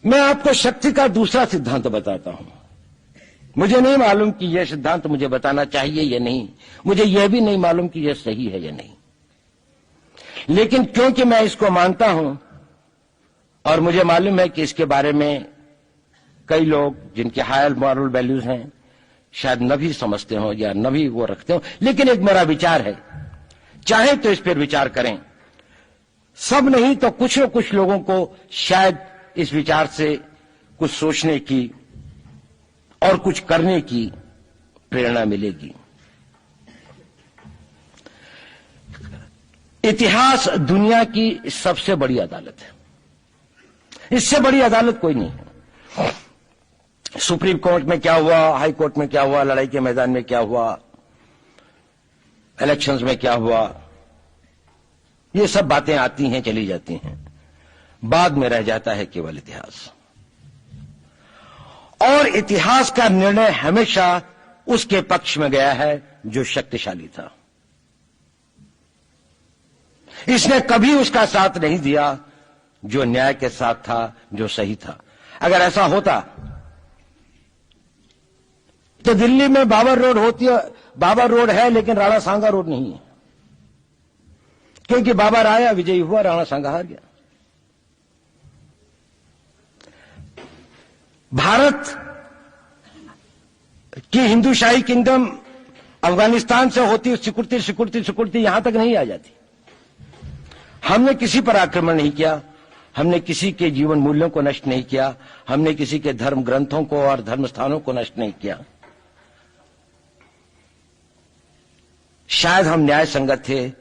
मैं आपको शक्ति का दूसरा सिद्धांत बताता हूं। मुझे नहीं मालूम कि यह सिद्धांत मुझे बताना चाहिए या नहीं, मुझे यह भी नहीं मालूम कि यह सही है या नहीं, लेकिन क्योंकि मैं इसको मानता हूं और मुझे मालूम है कि इसके बारे में कई लोग जिनके हायर मॉरल वैल्यूज हैं शायद न भी समझते हो या न भी वो रखते हो, लेकिन एक मेरा विचार है, चाहे तो इस पर विचार करें। सब नहीं तो कुछ न कुछ लोगों को शायद इस विचार से कुछ सोचने की और कुछ करने की प्रेरणा मिलेगी। इतिहास दुनिया की सबसे बड़ी अदालत है, इससे बड़ी अदालत कोई नहीं है। सुप्रीम कोर्ट में क्या हुआ, हाई कोर्ट में क्या हुआ, लड़ाई के मैदान में क्या हुआ, इलेक्शंस में क्या हुआ, ये सब बातें आती हैं चली जाती हैं, बाद में रह जाता है केवल इतिहास। और इतिहास का निर्णय हमेशा उसके पक्ष में गया है जो शक्तिशाली था। इसने कभी उसका साथ नहीं दिया जो न्याय के साथ था, जो सही था। अगर ऐसा होता तो दिल्ली में बाबर रोड होती है, बाबर रोड है लेकिन राणा सांगा रोड नहीं है, क्योंकि बाबर आया, विजयी हुआ, राणा सांगा हार गया। भारत की हिंदूशाही किंगडम अफगानिस्तान से होती सिकुड़ती सिकुड़ती सिकुड़ती यहां तक नहीं आ जाती। हमने किसी पर आक्रमण नहीं किया, हमने किसी के जीवन मूल्यों को नष्ट नहीं किया, हमने किसी के धर्म ग्रंथों को और धर्म स्थानों को नष्ट नहीं किया। शायद हम न्याय संगत थे,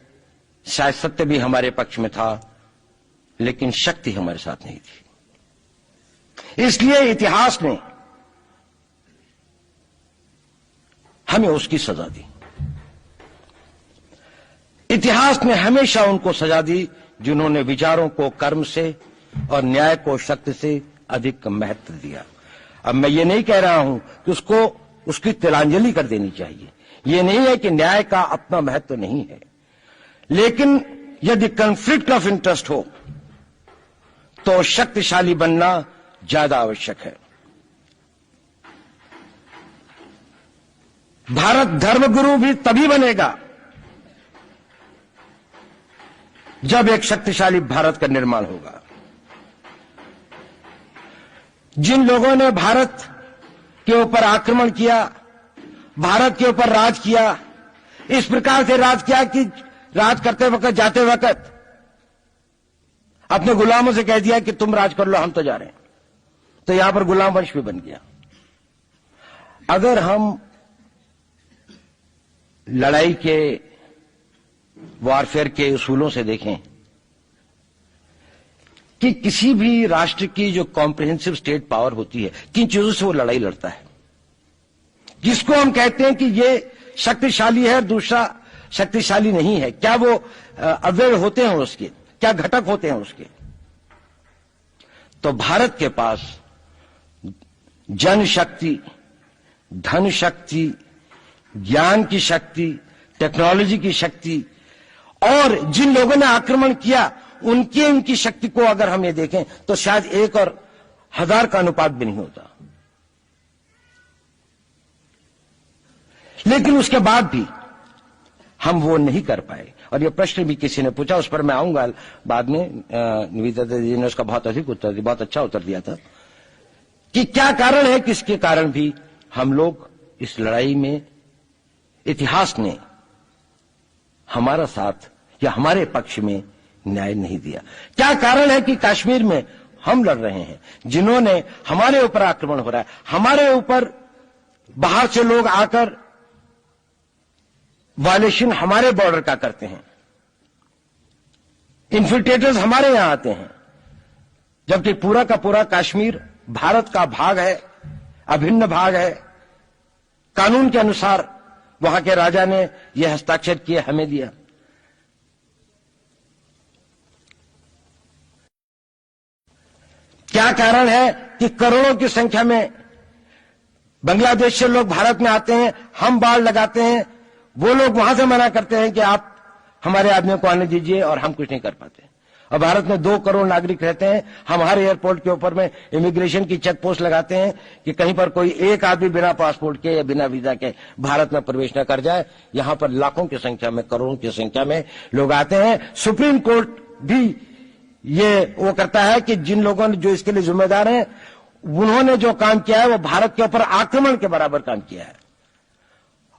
शायद सत्य भी हमारे पक्ष में था, लेकिन शक्ति हमारे साथ नहीं थी। इसलिए इतिहास ने हमें उसकी सजा दी। इतिहास ने हमेशा उनको सजा दी जिन्होंने विचारों को कर्म से और न्याय को शक्ति से अधिक महत्व दिया। अब मैं ये नहीं कह रहा हूं कि उसको उसकी तिलांजलि कर देनी चाहिए, ये नहीं है कि न्याय का अपना महत्व नहीं है, लेकिन यदि कॉन्फ्लिक्ट ऑफ इंटरेस्ट हो तो शक्तिशाली बनना ज्यादा आवश्यक है। भारत धर्मगुरु भी तभी बनेगा जब एक शक्तिशाली भारत का निर्माण होगा। जिन लोगों ने भारत के ऊपर आक्रमण किया, भारत के ऊपर राज किया, इस प्रकार से राज किया कि राज करते वक्त, जाते वक्त अपने गुलामों से कह दिया कि तुम राज कर लो, हम तो जा रहे हैं, तो यहां पर गुलाम वंश भी बन गया। अगर हम लड़ाई के वॉरफेयर के उसूलों से देखें कि किसी भी राष्ट्र की जो कॉम्प्रिहेंसिव स्टेट पावर होती है, किन चीजों से वो लड़ाई लड़ता है, जिसको हम कहते हैं कि ये शक्तिशाली है, दूसरा शक्तिशाली नहीं है, क्या वो अव्यय होते हैं उसके, क्या घटक होते हैं उसके। तो भारत के पास जनशक्ति, धन शक्ति, ज्ञान की शक्ति, टेक्नोलॉजी की शक्ति, और जिन लोगों ने आक्रमण किया उनकी शक्ति को अगर हम ये देखें तो शायद 1 और 1000 का अनुपात भी नहीं होता। लेकिन उसके बाद भी हम वो नहीं कर पाए। और ये प्रश्न भी किसी ने पूछा, उस पर मैं आऊंगा बाद में। निवेदिता जी ने उसका बहुत अधिक उत्तर दिया, बहुत अच्छा उत्तर दिया था कि क्या कारण है, किसके कारण भी हम लोग इस लड़ाई में इतिहास ने हमारा साथ या हमारे पक्ष में न्याय नहीं दिया। क्या कारण है कि कश्मीर में हम लड़ रहे हैं, जिन्होंने हमारे ऊपर आक्रमण हो रहा है, हमारे ऊपर बाहर से लोग आकर वायलेशन हमारे बॉर्डर का करते हैं, इन्फिल्ट्रेटर्स हमारे यहां आते हैं, जबकि पूरा का पूरा कश्मीर भारत का भाग है, अभिन्न भाग है। कानून के अनुसार वहां के राजा ने यह हस्ताक्षर किए, हमें दिया। क्या कारण है कि करोड़ों की संख्या में बांग्लादेश से लोग भारत में आते हैं, हम बाड़ लगाते हैं, वो लोग वहां से मना करते हैं कि आप हमारे आदमियों को आने दीजिए, और हम कुछ नहीं कर पाते। और भारत में 2 करोड़ नागरिक रहते हैं। हम हर एयरपोर्ट के ऊपर में इमिग्रेशन की चेक पोस्ट लगाते हैं कि कहीं पर कोई एक आदमी बिना पासपोर्ट के या बिना वीजा के भारत में प्रवेश न कर जाए। यहां पर लाखों की संख्या में, करोड़ों की संख्या में लोग आते हैं। सुप्रीम कोर्ट भी ये वो करता है कि जिन लोगों ने जो इसके लिए जिम्मेदार हैं, उन्होंने जो काम किया है वो भारत के ऊपर आक्रमण के बराबर काम किया है।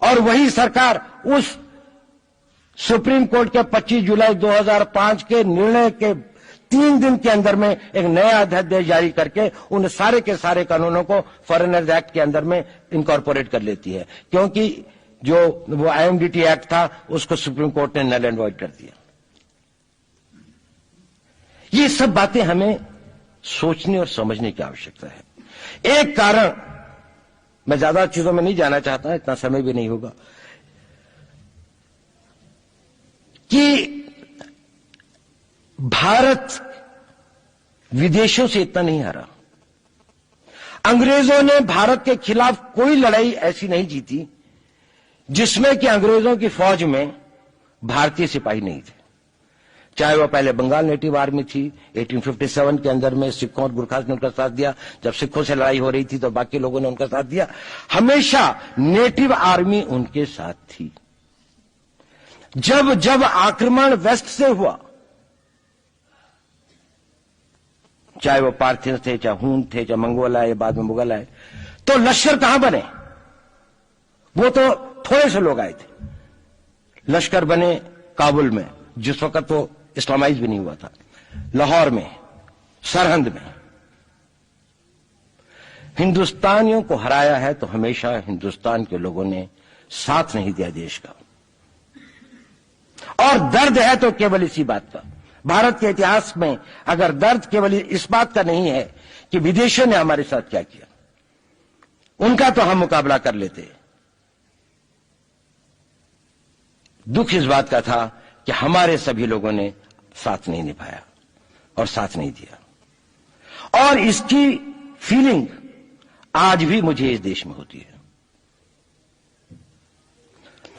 और वही सरकार उस सुप्रीम कोर्ट के 25 जुलाई 2005 के निर्णय के 3 दिन के अंदर में एक नया अध्यादेश जारी करके उन सारे के सारे कानूनों को फॉरेनर्स एक्ट के अंदर में इनकॉर्पोरेट कर लेती है, क्योंकि जो वो IMDT एक्ट था उसको सुप्रीम कोर्ट ने नल एंड वॉइड कर दिया। ये सब बातें हमें सोचने और समझने की आवश्यकता है। एक कारण, मैं ज्यादा चीजों में नहीं जाना चाहता, इतना समय भी नहीं होगा, कि भारत विदेशों से इतना नहीं हारा। अंग्रेजों ने भारत के खिलाफ कोई लड़ाई ऐसी नहीं जीती जिसमें कि अंग्रेजों की फौज में भारतीय सिपाही नहीं थे। चाहे वह पहले बंगाल नेटिव आर्मी थी, 1857 के अंदर में सिखों और गुरखास ने उनका साथ दिया। जब सिखों से लड़ाई हो रही थी तो बाकी लोगों ने उनका साथ दिया। हमेशा नेटिव आर्मी उनके साथ थी। जब जब आक्रमण वेस्ट से हुआ, चाहे वो पार्थियंस थे, चाहे हून थे, चाहे मंगोल आए, बाद में मुगल आए, तो लश्कर कहां बने? वो तो थोड़े से लोग आए थे। लश्कर बने काबुल में, जिस वक्त वो इस्लामाइज भी नहीं हुआ था, लाहौर में, सरहंद में। हिंदुस्तानियों को हराया है तो हमेशा हिंदुस्तान के लोगों ने साथ नहीं दिया देश का। और दर्द है तो केवल इसी बात का। भारत के इतिहास में अगर दर्द केवल इस बात का नहीं है कि विदेशियों ने हमारे साथ क्या किया, उनका तो हम मुकाबला कर लेते। दुख इस बात का था कि हमारे सभी लोगों ने साथ नहीं निभाया और साथ नहीं दिया। और इसकी फीलिंग आज भी मुझे इस देश में होती है।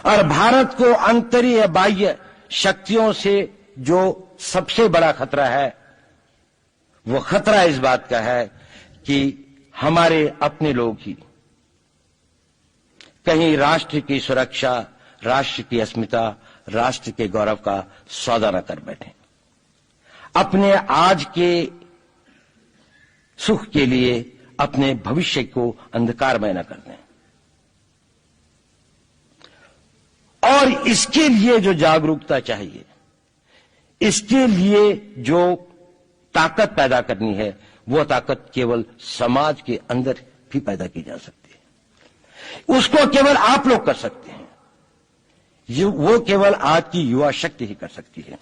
और भारत को आंतरिक बाह्य शक्तियों से जो सबसे बड़ा खतरा है, वो खतरा इस बात का है कि हमारे अपने लोग ही कहीं राष्ट्र की सुरक्षा, राष्ट्र की अस्मिता, राष्ट्र के गौरव का सौदा न कर बैठे, अपने आज के सुख के लिए अपने भविष्य को अंधकारमय न कर दें। और इसके लिए जो जागरूकता चाहिए, इसके लिए जो ताकत पैदा करनी है, वो ताकत केवल समाज के अंदर भी पैदा की जा सकती है। उसको केवल आप लोग कर सकते हैं। वो केवल आज की युवा शक्ति ही कर सकती है।